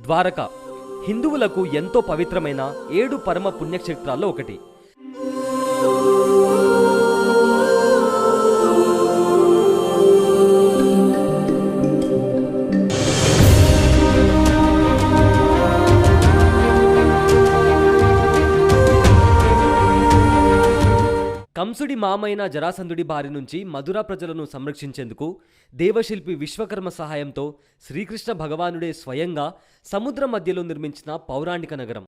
ద్వారక హిందువులకు ఎంతో పవిత్రమైన 7 పరమ పుణ్యక్షేత్రాల్లో ఒకటి. కంసుడి మామైన జరాసంధుడి బారి నుంచి మధుర ప్రజలను సంరక్షించేందుకు దేవశిల్పి విశ్వకర్మ సహాయంతో శ్రీకృష్ణ భగవానుడే స్వయంగా సముద్ర మధ్యలో నిర్మించిన పౌరాణిక నగరం.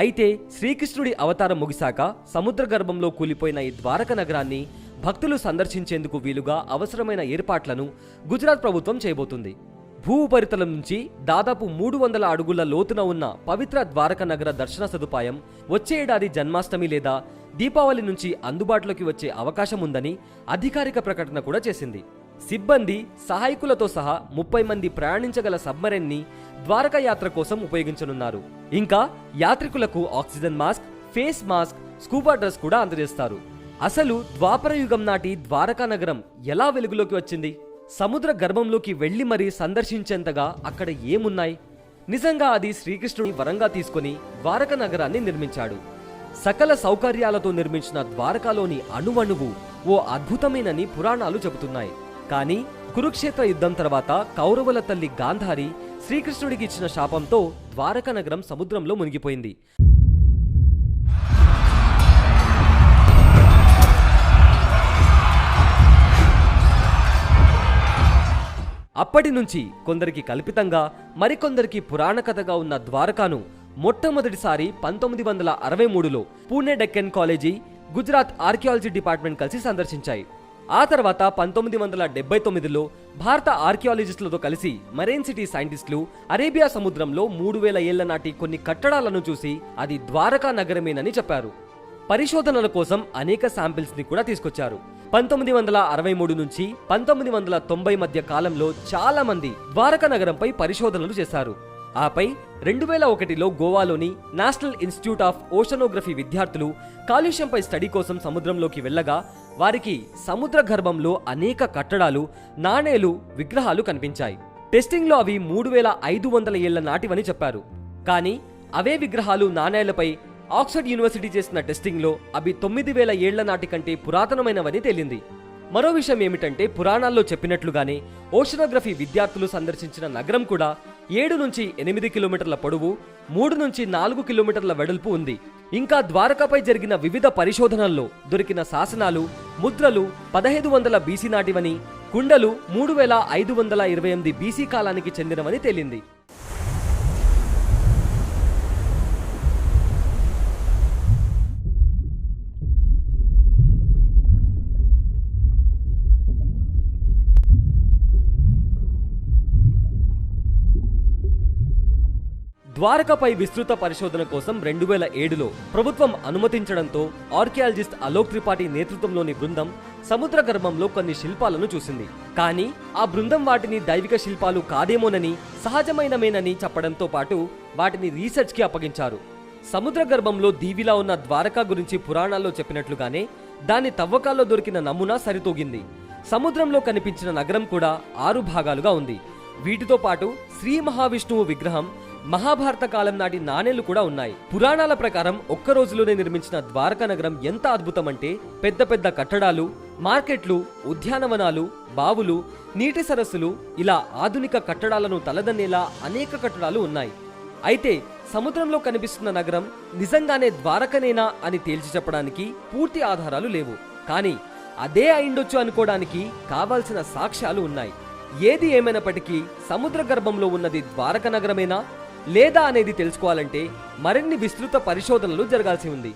అయితే శ్రీకృష్ణుడి అవతారం ముగిశాక సముద్ర గర్భంలో కూలిపోయిన ఈ ద్వారక నగరాన్ని భక్తులు సందర్శించేందుకు వీలుగా అవసరమైన ఏర్పాట్లను గుజరాత్ ప్రభుత్వం చేయబోతుంది. భూ ఉపరితలం నుంచి దాదాపు 300 అడుగుల లోతున ఉన్న పవిత్ర ద్వారక నగర దర్శన సదుపాయం వచ్చే ఏడాది జన్మాష్టమి లేదా దీపావళి నుంచి అందుబాటులోకి వచ్చే అవకాశం ఉందని అధికారిక ప్రకటన కూడా చేసింది. సిబ్బంది సహాయకులతో సహా 30 మంది ప్రయాణించగల సబ్మరైన్ ని ద్వారకా యాత్ర కోసం ఉపయోగించనున్నారు. ఇంకా యాత్రికులకు oxygen mask, face mask, scuba dress కూడా అందజేస్తారు. అసలు ద్వాపర యుగం నాటి ద్వారకా నగరం ఎలా వెలుగులోకి వచ్చింది? సముద్ర గర్భంలోకి వెళ్లి మరీ సందర్శించేంతగా అక్కడ ఏమున్నాయి? నిజంగా అది శ్రీకృష్ణుని వరంగా తీసుకుని ద్వారక నగరాన్ని నిర్మించాడు. సకల సౌకర్యాలతో నిర్మించిన ద్వారకాలోని అణువణువు ఓ అద్భుతమేనని పురాణాలు చెబుతున్నాయి. కానీ కురుక్షేత్ర యుద్ధం తర్వాత కౌరవుల తల్లి గాంధారి శ్రీకృష్ణుడికి ఇచ్చిన శాపంతో ద్వారక నగరం సముద్రంలో మునిగిపోయింది. అప్పటి నుంచి కొందరికి కల్పితంగా, మరికొందరికి పురాణ కథగా ఉన్న ద్వారకాను మొట్టమొదటిసారి 1963లో Pune Deccan college, Gujarat archaeology department కలిసి సందర్శించాయి. ఆ తర్వాత 1979లో భారత ఆర్కియాలజిస్టులతో కలిసి మరైన్ సిటీ సైంటిస్టులు అరేబియా సముద్రంలో 3000 ఏళ్ల నాటి కొన్ని కట్టడాలను చూసి అది ద్వారకా నగరమేనని చెప్పారు. పరిశోధనల కోసం అనేక శాంపిల్స్ ని కూడా తీసుకొచ్చారు. 1963 నుంచి 1990 మధ్య కాలంలో చాలా మంది ద్వారకా నగరంపై పరిశోధనలు చేశారు. ఆపై 2001లో గోవాలోని నేషనల్ ఇన్స్టిట్యూట్ ఆఫ్ ఓషనోగ్రఫీ విద్యార్థులు కాలుష్యంపై స్టడీ కోసం సముద్రంలోకి వెళ్ళగా వారికి సముద్ర గర్భంలో అనేక కట్టడాలు, నాణేలు, విగ్రహాలు కనిపించాయి. టెస్టింగ్లో అవి 3500 ఏళ్ల నాటివని చెప్పారు. కానీ అవే విగ్రహాలు, నాణేలపై ఆక్స్ఫర్డ్ యూనివర్సిటీ చేసిన టెస్టింగ్లో అవి 9000 ఏళ్ల నాటి కంటే పురాతనమైనవని తేలింది. మరో విషయం ఏమిటంటే, పురాణాల్లో చెప్పినట్లుగానే ఓషనోగ్రఫీ విద్యార్థులు సందర్శించిన నగరం కూడా 7 నుంచి 8 కిలోమీటర్ల పొడవు, 3 నుంచి 4 కిలోమీటర్ల వెడల్పు ఉంది. ఇంకా ద్వారకపై జరిగిన వివిధ పరిశోధనల్లో దొరికిన శాసనాలు, ముద్రలు 1500 బీసీ నాటివని, కుండలు 3528 బీసీ కాలానికి చెందినవని తేలింది. ద్వారకపై విస్తృత పరిశోధన కోసం 2007లో ప్రభుత్వం అనుమతించడంతో ఆర్కియాలజిస్ట్ అలోక్ త్రిపాఠి నేతృత్వంలోని బృందం సముద్ర గర్భంలో కొన్ని శిల్పాలను చూసింది. కానీ ఆ బృందం వాటిని దైవిక శిల్పాలు కాదేమోనని, సహజమైనమేనని చెప్పడంతో పాటు వాటిని రీసెర్చ్కి అప్పగించారు. సముద్ర గర్భంలో దీవిలా ఉన్న ద్వారకా గురించి పురాణాల్లో చెప్పినట్లుగానే దాని తవ్వకాల్లో దొరికిన నమూనా సరితూగింది. సముద్రంలో కనిపించిన నగరం కూడా 6 భాగాలుగా ఉంది. వీటితో పాటు శ్రీ మహావిష్ణువు విగ్రహం, మహాభారత కాలం నాటి నాణేలు కూడా ఉన్నాయి. పురాణాల ప్రకారం ఒక్క రోజులోనే నిర్మించిన ద్వారకా నగరం ఎంత అద్భుతమంటే, పెద్ద పెద్ద కట్టడాలు, మార్కెట్లు, ఉద్యానవనాలు, బావులు, నీటి సరస్సులు, ఇలా ఆధునిక కట్టడాలను తలదన్నేలా అనేక కట్టడాలు ఉన్నాయి. అయితే సముద్రంలో కనిపిస్తున్న నగరం నిజంగానే ద్వారకనేనా అని తేల్చి చెప్పడానికి పూర్తి ఆధారాలు లేవు. కానీ అదే అయిండొచ్చు అనుకోవడానికి కావాల్సిన సాక్ష్యాలు ఉన్నాయి. ఏది ఏమైనప్పటికీ సముద్ర గర్భంలో ఉన్నది ద్వారక నగరమేనా లేదా అనేది తెలుసుకోవాలంటే మరిన్ని విస్తృత పరిశోధనలు జరగాల్సి ఉంది.